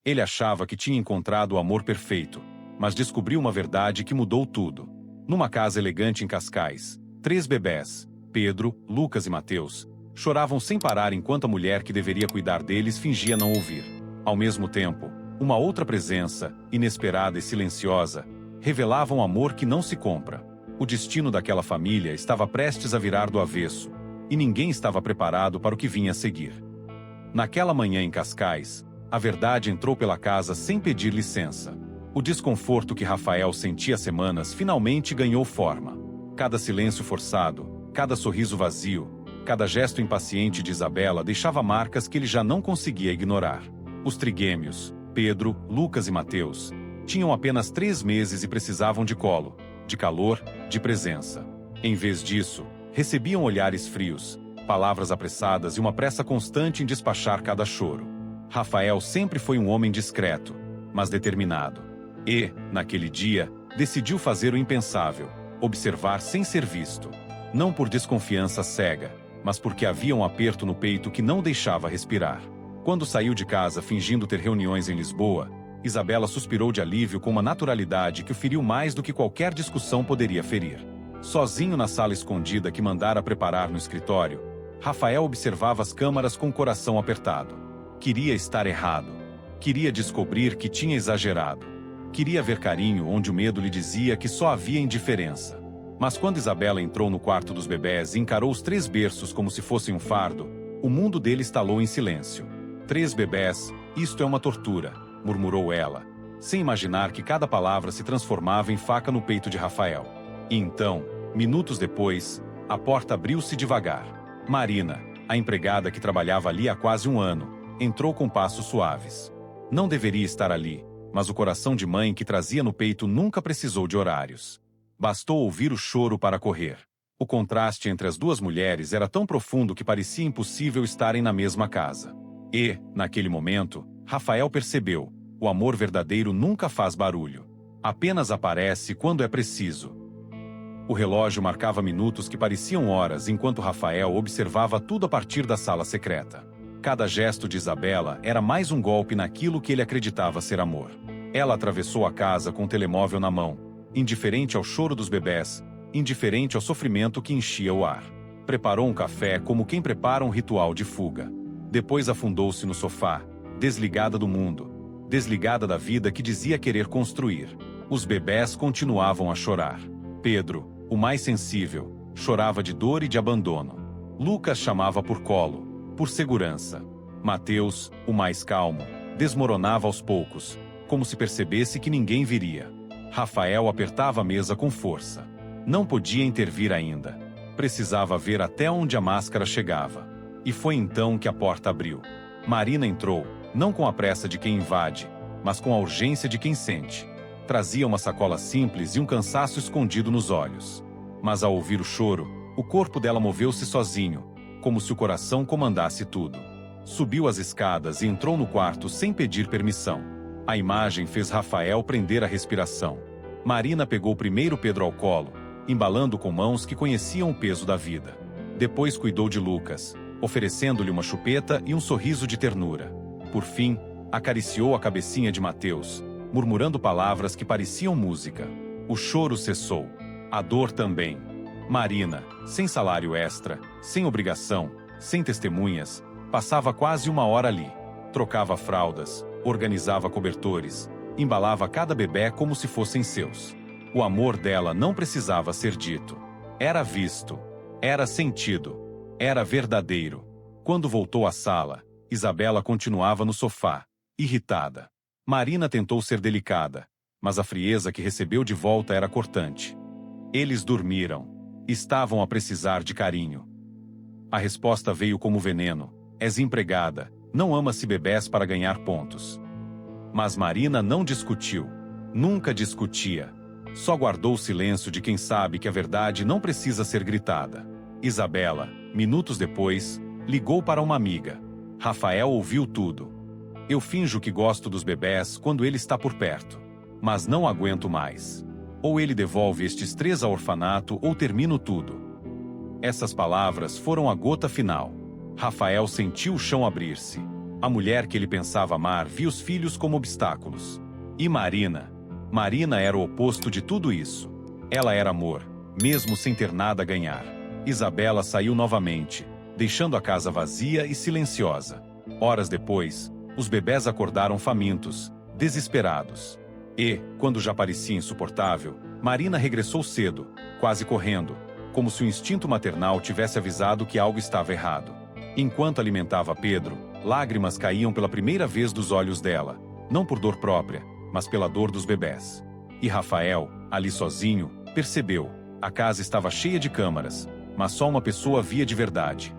Ele achava que tinha encontrado o amor perfeito, mas descobriu uma verdade que mudou tudo. Numa casa elegante em Cascais, 3 bebés, Pedro, Lucas e Mateus, choravam sem parar enquanto a mulher que deveria cuidar deles fingia não ouvir. Ao mesmo tempo, uma outra presença, inesperada e silenciosa, revelava um amor que não se compra. O destino daquela família estava prestes a virar do avesso, e ninguém estava preparado para o que vinha a seguir. Naquela manhã em Cascais, a verdade entrou pela casa sem pedir licença. O desconforto que Rafael sentia há semanas finalmente ganhou forma. Cada silêncio forçado, cada sorriso vazio, cada gesto impaciente de Isabela deixava marcas que ele já não conseguia ignorar. Os trigêmeos, Pedro, Lucas e Mateus, tinham apenas 3 meses e precisavam de colo, de calor, de presença. Em vez disso, recebiam olhares frios, palavras apressadas e uma pressa constante em despachar cada choro. Rafael sempre foi um homem discreto, mas determinado. E, naquele dia, decidiu fazer o impensável, observar sem ser visto. Não por desconfiança cega, mas porque havia um aperto no peito que não deixava respirar. Quando saiu de casa fingindo ter reuniões em Lisboa, Isabela suspirou de alívio com uma naturalidade que o feriu mais do que qualquer discussão poderia ferir. Sozinho na sala escondida que mandara preparar no escritório, Rafael observava as câmaras com o coração apertado. Queria estar errado. Queria descobrir que tinha exagerado. Queria ver carinho onde o medo lhe dizia que só havia indiferença. Mas quando Isabela entrou no quarto dos bebés e encarou os 3 berços como se fossem um fardo, o mundo dele estalou em silêncio. 3 bebés, isto é uma tortura, murmurou ela, sem imaginar que cada palavra se transformava em faca no peito de Rafael. E então, minutos depois, a porta abriu-se devagar. Marina, a empregada que trabalhava ali há quase um ano, entrou com passos suaves. Não deveria estar ali, mas o coração de mãe que trazia no peito nunca precisou de horários. Bastou ouvir o choro para correr. O contraste entre as 2 mulheres era tão profundo que parecia impossível estarem na mesma casa. E, naquele momento, Rafael percebeu: o amor verdadeiro nunca faz barulho. Apenas aparece quando é preciso. O relógio marcava minutos que pareciam horas enquanto Rafael observava tudo a partir da sala secreta. Cada gesto de Isabela era mais um golpe naquilo que ele acreditava ser amor. Ela atravessou a casa com o telemóvel na mão, indiferente ao choro dos bebés, indiferente ao sofrimento que enchia o ar. Preparou um café como quem prepara um ritual de fuga. Depois afundou-se no sofá, desligada do mundo, desligada da vida que dizia querer construir. Os bebés continuavam a chorar. Pedro, o mais sensível, chorava de dor e de abandono. Lucas chamava por colo, por segurança. Mateus, o mais calmo, desmoronava aos poucos, como se percebesse que ninguém viria. Rafael apertava a mesa com força. Não podia intervir ainda. Precisava ver até onde a máscara chegava. E foi então que a porta abriu. Marina entrou, não com a pressa de quem invade, mas com a urgência de quem sente. Trazia uma sacola simples e um cansaço escondido nos olhos. Mas ao ouvir o choro, o corpo dela moveu-se sozinho, como se o coração comandasse tudo. Subiu as escadas e entrou no quarto sem pedir permissão. A imagem fez Rafael prender a respiração. Marina pegou primeiro Pedro ao colo, embalando com mãos que conheciam o peso da vida. Depois cuidou de Lucas, oferecendo-lhe uma chupeta e um sorriso de ternura. Por fim, acariciou a cabecinha de Mateus, murmurando palavras que pareciam música. O choro cessou. A dor também. Marina, sem salário extra, sem obrigação, sem testemunhas, passava quase 1 hora ali. Trocava fraldas, organizava cobertores, embalava cada bebé como se fossem seus. O amor dela não precisava ser dito. Era visto. Era sentido. Era verdadeiro. Quando voltou à sala, Isabela continuava no sofá, irritada. Marina tentou ser delicada, mas a frieza que recebeu de volta era cortante. Eles dormiram. Estavam a precisar de carinho. A resposta veio como veneno. És empregada, não ama-se bebés para ganhar pontos. Mas Marina não discutiu. Nunca discutia. Só guardou o silêncio de quem sabe que a verdade não precisa ser gritada. Isabela, minutos depois, ligou para uma amiga. Rafael ouviu tudo. Eu finjo que gosto dos bebés quando ele está por perto. Mas não aguento mais. Ou ele devolve estes 3 ao orfanato ou termino tudo. Essas palavras foram a gota final. Rafael sentiu o chão abrir-se. A mulher que ele pensava amar via os filhos como obstáculos. E Marina? Marina era o oposto de tudo isso. Ela era amor, mesmo sem ter nada a ganhar. Isabela saiu novamente, deixando a casa vazia e silenciosa. Horas depois, os bebés acordaram famintos, desesperados. E, quando já parecia insuportável, Marina regressou cedo, quase correndo, como se o instinto maternal tivesse avisado que algo estava errado. Enquanto alimentava Pedro, lágrimas caíam pela primeira vez dos olhos dela, não por dor própria, mas pela dor dos bebés. E Rafael, ali sozinho, percebeu. A casa estava cheia de câmaras, mas só uma pessoa via de verdade.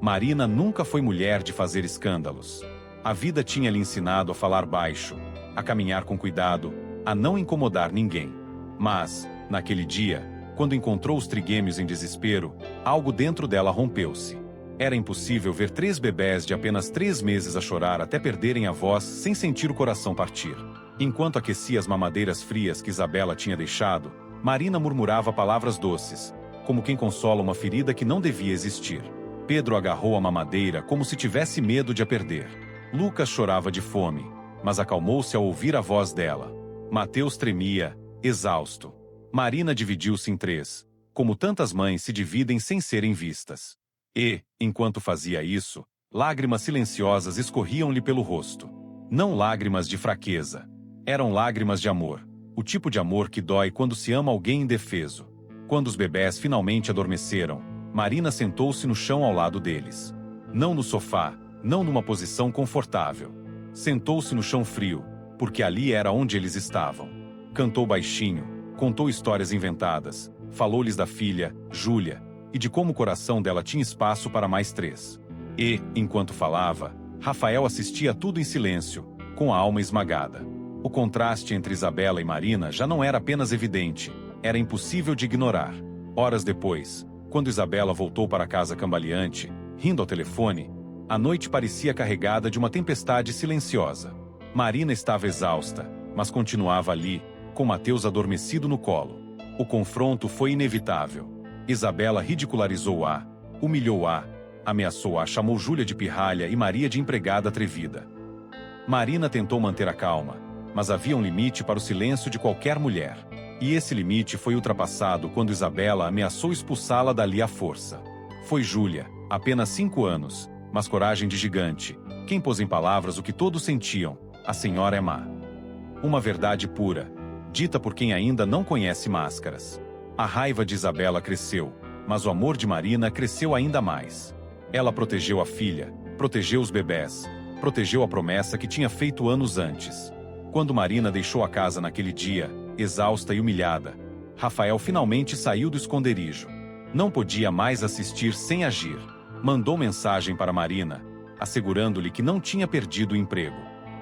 Marina nunca foi mulher de fazer escândalos. A vida tinha lhe ensinado a falar baixo, a caminhar com cuidado, a não incomodar ninguém. Mas, naquele dia, quando encontrou os trigêmeos em desespero, algo dentro dela rompeu-se. Era impossível ver 3 bebés de apenas 3 meses a chorar até perderem a voz sem sentir o coração partir. Enquanto aquecia as mamadeiras frias que Isabela tinha deixado, Marina murmurava palavras doces, como quem consola uma ferida que não devia existir. Pedro agarrou a mamadeira como se tivesse medo de a perder. Lucas chorava de fome, mas acalmou-se ao ouvir a voz dela. Mateus tremia, exausto. Marina dividiu-se em 3, como tantas mães se dividem sem serem vistas. E, enquanto fazia isso, lágrimas silenciosas escorriam-lhe pelo rosto. Não lágrimas de fraqueza. Eram lágrimas de amor. O tipo de amor que dói quando se ama alguém indefeso. Quando os bebés finalmente adormeceram, Marina sentou-se no chão ao lado deles. Não no sofá, não numa posição confortável. Sentou-se no chão frio, porque ali era onde eles estavam. Cantou baixinho, contou histórias inventadas, falou-lhes da filha, Júlia, e de como o coração dela tinha espaço para mais 3. E, enquanto falava, Rafael assistia tudo em silêncio, com a alma esmagada. O contraste entre Isabela e Marina já não era apenas evidente, era impossível de ignorar. Horas depois, quando Isabela voltou para casa cambaleante, rindo ao telefone, a noite parecia carregada de uma tempestade silenciosa. Marina estava exausta, mas continuava ali, com Mateus adormecido no colo. O confronto foi inevitável. Isabela ridicularizou-a, humilhou-a, ameaçou-a, chamou Júlia de pirralha e Maria de empregada atrevida. Marina tentou manter a calma, mas havia um limite para o silêncio de qualquer mulher. E esse limite foi ultrapassado quando Isabela ameaçou expulsá-la dali à força. Foi Júlia, apenas 5 anos, mas coragem de gigante, quem pôs em palavras o que todos sentiam: a senhora é má. Uma verdade pura, dita por quem ainda não conhece máscaras. A raiva de Isabela cresceu, mas o amor de Marina cresceu ainda mais. Ela protegeu a filha, protegeu os bebés, protegeu a promessa que tinha feito anos antes. Quando Marina deixou a casa naquele dia, exausta e humilhada, Rafael finalmente saiu do esconderijo. Não podia mais assistir sem agir. Mandou mensagem para Marina, assegurando-lhe que não tinha perdido o emprego.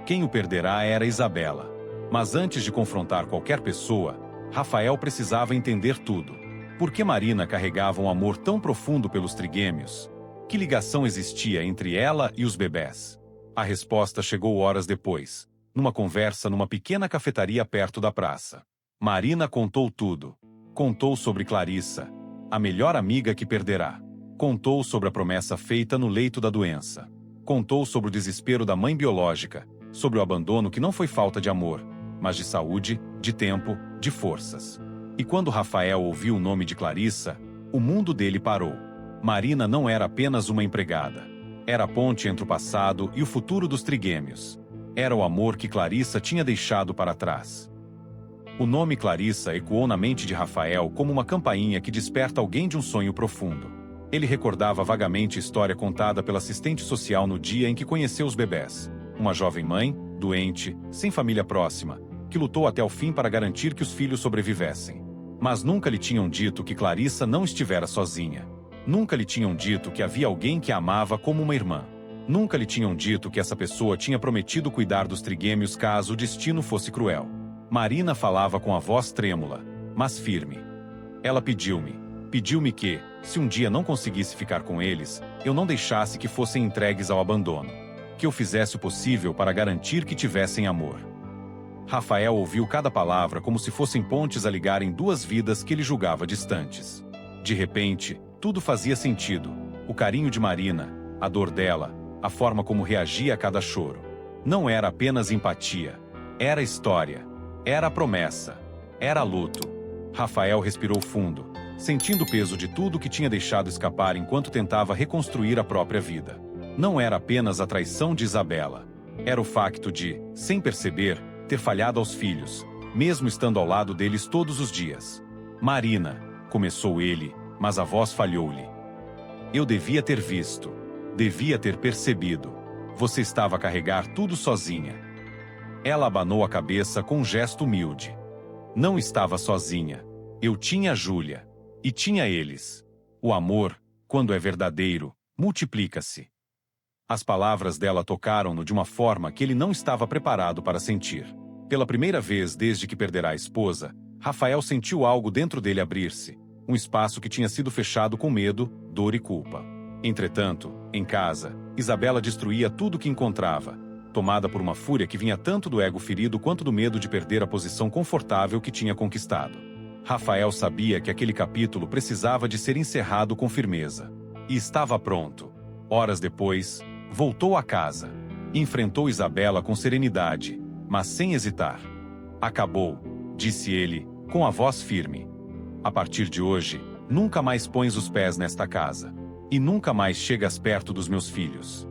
Quem o perderá era Isabela. Mas antes de confrontar qualquer pessoa, Rafael precisava entender tudo. Por que Marina carregava um amor tão profundo pelos trigêmeos? Que ligação existia entre ela e os bebés? A resposta chegou horas depois, numa conversa numa pequena cafetaria perto da praça. Marina contou tudo. Contou sobre Clarissa, a melhor amiga que perderá. Contou sobre a promessa feita no leito da doença. Contou sobre o desespero da mãe biológica, sobre o abandono que não foi falta de amor, mas de saúde, de tempo, de forças. E quando Rafael ouviu o nome de Clarissa, o mundo dele parou. Marina não era apenas uma empregada. Era a ponte entre o passado e o futuro dos trigêmeos. Era o amor que Clarissa tinha deixado para trás. O nome Clarissa ecoou na mente de Rafael como uma campainha que desperta alguém de um sonho profundo. Ele recordava vagamente a história contada pela assistente social no dia em que conheceu os bebés. Uma jovem mãe, doente, sem família próxima, que lutou até o fim para garantir que os filhos sobrevivessem. Mas nunca lhe tinham dito que Clarissa não estivera sozinha. Nunca lhe tinham dito que havia alguém que a amava como uma irmã. Nunca lhe tinham dito que essa pessoa tinha prometido cuidar dos trigêmeos caso o destino fosse cruel. Marina falava com a voz trêmula, mas firme. Ela pediu-me que, se um dia não conseguisse ficar com eles, eu não deixasse que fossem entregues ao abandono. Que eu fizesse o possível para garantir que tivessem amor. Rafael ouviu cada palavra como se fossem pontes a ligarem 2 vidas que ele julgava distantes. De repente, tudo fazia sentido. O carinho de Marina, a dor dela, a forma como reagia a cada choro. Não era apenas empatia. Era história. Era promessa. Era luto. Rafael respirou fundo, sentindo o peso de tudo que tinha deixado escapar enquanto tentava reconstruir a própria vida. Não era apenas a traição de Isabela. Era o facto de, sem perceber, ter falhado aos filhos, mesmo estando ao lado deles todos os dias. Marina, começou ele, mas a voz falhou-lhe. Eu devia ter visto. Devia ter percebido. Você estava a carregar tudo sozinha. Ela abanou a cabeça com um gesto humilde. Não estava sozinha. Eu tinha Júlia. E tinha eles. O amor, quando é verdadeiro, multiplica-se. As palavras dela tocaram-no de uma forma que ele não estava preparado para sentir. Pela primeira vez desde que perderá a esposa, Rafael sentiu algo dentro dele abrir-se. Um espaço que tinha sido fechado com medo, dor e culpa. Entretanto, em casa, Isabela destruía tudo que encontrava, tomada por uma fúria que vinha tanto do ego ferido quanto do medo de perder a posição confortável que tinha conquistado. Rafael sabia que aquele capítulo precisava de ser encerrado com firmeza. E estava pronto. Horas depois, voltou à casa. Enfrentou Isabela com serenidade, mas sem hesitar. Acabou, disse ele, com a voz firme. A partir de hoje, nunca mais pões os pés nesta casa. E nunca mais chegas perto dos meus filhos.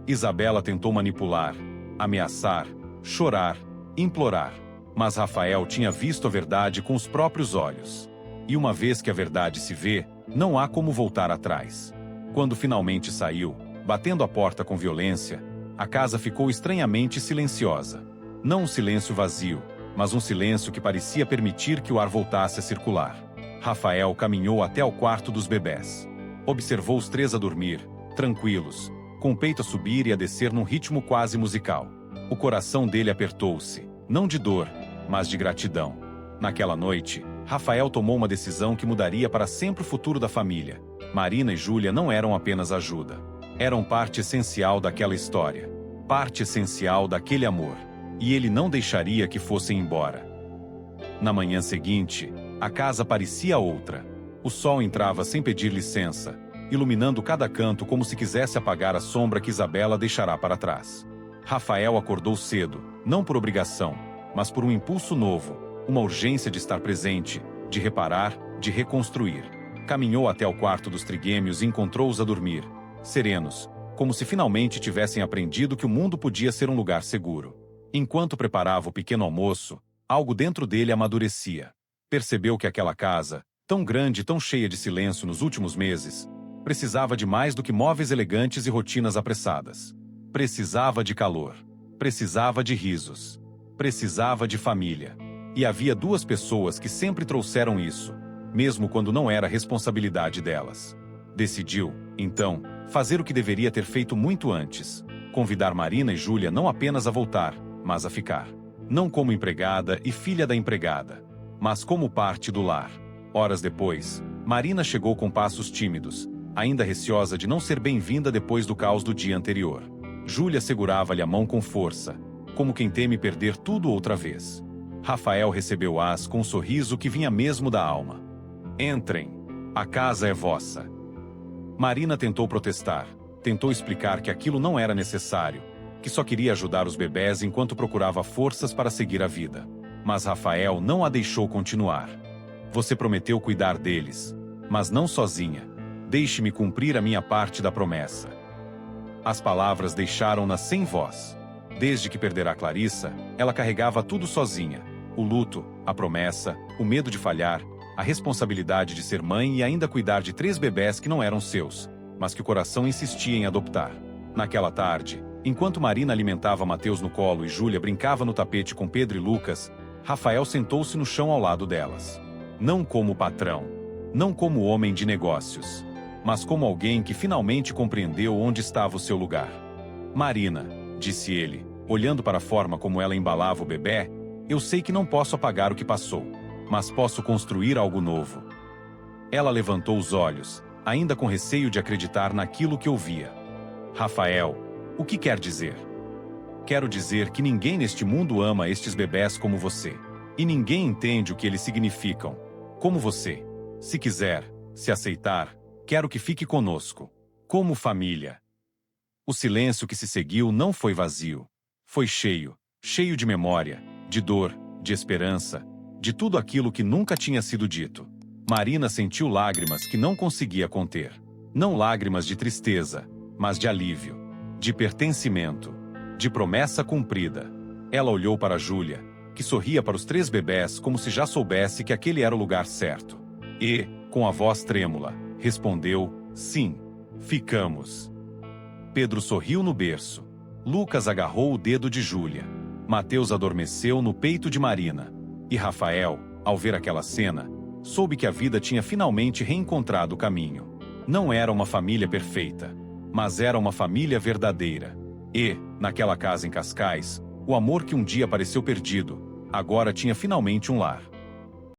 Isabela tentou manipular, ameaçar, chorar, implorar. Mas Rafael tinha visto a verdade com os próprios olhos. E uma vez que a verdade se vê, não há como voltar atrás. Quando finalmente saiu, batendo a porta com violência, a casa ficou estranhamente silenciosa. Não um silêncio vazio, mas um silêncio que parecia permitir que o ar voltasse a circular. Rafael caminhou até o quarto dos bebés. Observou os três a dormir, tranquilos, com o peito a subir e a descer num ritmo quase musical. O coração dele apertou-se, não de dor, mas de gratidão. Naquela noite, Rafael tomou uma decisão que mudaria para sempre o futuro da família. Marina e Júlia não eram apenas ajuda. Eram parte essencial daquela história. Parte essencial daquele amor. E ele não deixaria que fossem embora. Na manhã seguinte, a casa parecia outra. O sol entrava sem pedir licença, iluminando cada canto como se quisesse apagar a sombra que Isabela deixará para trás. Rafael acordou cedo, não por obrigação, mas por um impulso novo, uma urgência de estar presente, de reparar, de reconstruir. Caminhou até o quarto dos trigêmeos e encontrou-os a dormir, serenos, como se finalmente tivessem aprendido que o mundo podia ser um lugar seguro. Enquanto preparava o pequeno almoço, algo dentro dele amadurecia. Percebeu que aquela casa, tão grande e tão cheia de silêncio nos últimos meses, precisava de mais do que móveis elegantes e rotinas apressadas. Precisava de calor. Precisava de risos. Precisava de família. E havia duas pessoas que sempre trouxeram isso, mesmo quando não era responsabilidade delas. Decidiu, então, fazer o que deveria ter feito muito antes: convidar Marina e Júlia não apenas a voltar, mas a ficar. Não como empregada e filha da empregada, mas como parte do lar. Horas depois, Marina chegou com passos tímidos, ainda receosa de não ser bem-vinda depois do caos do dia anterior. Júlia segurava-lhe a mão com força, como quem teme perder tudo outra vez. Rafael recebeu-as com um sorriso que vinha mesmo da alma. Entrem. A casa é vossa. Marina tentou protestar, tentou explicar que aquilo não era necessário, que só queria ajudar os bebés enquanto procurava forças para seguir a vida. Mas Rafael não a deixou continuar. Você prometeu cuidar deles, mas não sozinha. Deixe-me cumprir a minha parte da promessa. As palavras deixaram-na sem voz. Desde que perdera Clarissa, ela carregava tudo sozinha. O luto, a promessa, o medo de falhar, a responsabilidade de ser mãe e ainda cuidar de 3 bebés que não eram seus, mas que o coração insistia em adoptar. Naquela tarde, enquanto Marina alimentava Mateus no colo e Júlia brincava no tapete com Pedro e Lucas, Rafael sentou-se no chão ao lado delas. Não como patrão, não como homem de negócios, mas como alguém que finalmente compreendeu onde estava o seu lugar. Marina, disse ele, olhando para a forma como ela embalava o bebê, eu sei que não posso apagar o que passou, mas posso construir algo novo. Ela levantou os olhos, ainda com receio de acreditar naquilo que ouvia. Rafael, o que quer dizer? Quero dizer que ninguém neste mundo ama estes bebés como você. E ninguém entende o que eles significam, como você. Se quiser, se aceitar, quero que fique conosco, como família. O silêncio que se seguiu não foi vazio. Foi cheio, cheio de memória, de dor, de esperança, de tudo aquilo que nunca tinha sido dito. Marina sentiu lágrimas que não conseguia conter. Não lágrimas de tristeza, mas de alívio, de pertencimento, de promessa cumprida. Ela olhou para Júlia, que sorria para os 3 bebés como se já soubesse que aquele era o lugar certo. E, com a voz trêmula, respondeu: sim, ficamos. Pedro sorriu no berço. Lucas agarrou o dedo de Júlia. Mateus adormeceu no peito de Marina. E Rafael, ao ver aquela cena, soube que a vida tinha finalmente reencontrado o caminho. Não era uma família perfeita, mas era uma família verdadeira. E, naquela casa em Cascais, o amor que um dia pareceu perdido, agora tinha finalmente um lar.